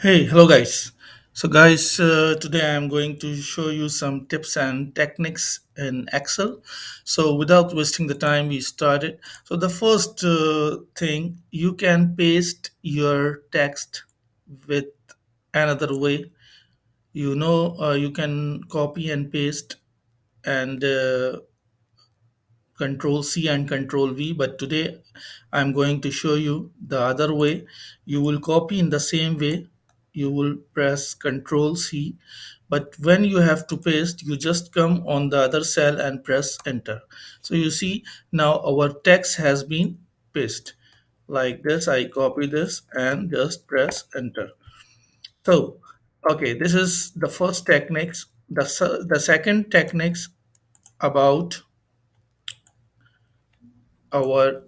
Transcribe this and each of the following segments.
Hey, hello guys. Today I am going to show you some tips and techniques in Excel. So, without wasting the time, we started. So, the first thing you can paste your text with another way. You can copy and paste and Control C and Control V, but today I'm going to show you the other way. You will copy in the same way. You will press Control C, but when you have to paste, you just come on the other cell and press Enter. So you see now our text has been pasted. Like this, I copy this and just press Enter. So, okay, this is the first techniques. The second techniques about our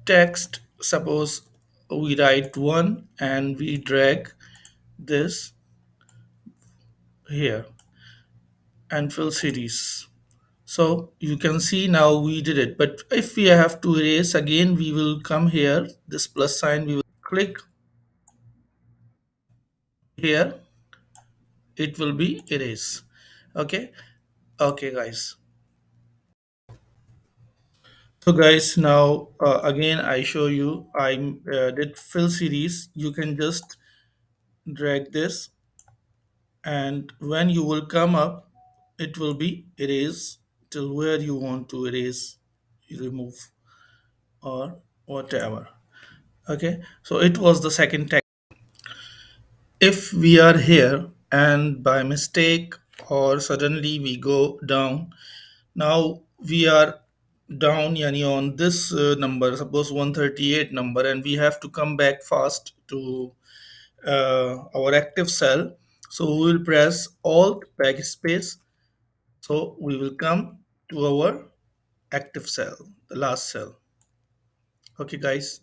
text. Suppose we write one and we drag this here and fill series. So you can see now we did it, but if we have to erase again, we will come here, this plus sign, we will click here, it will be erase. Okay. Okay guys, so guys, now again I show you I did fill series. You can just drag this, and when you will come up, it will be erase till where you want to erase, remove, or whatever. Okay, so it was the second tech. If we are here and by mistake or suddenly we go down, now we are down yani on this number, suppose 138 number, and we have to come back fast to our active cell. So we will press alt backspace. So we will come to our active cell, the last cell. Okay, guys.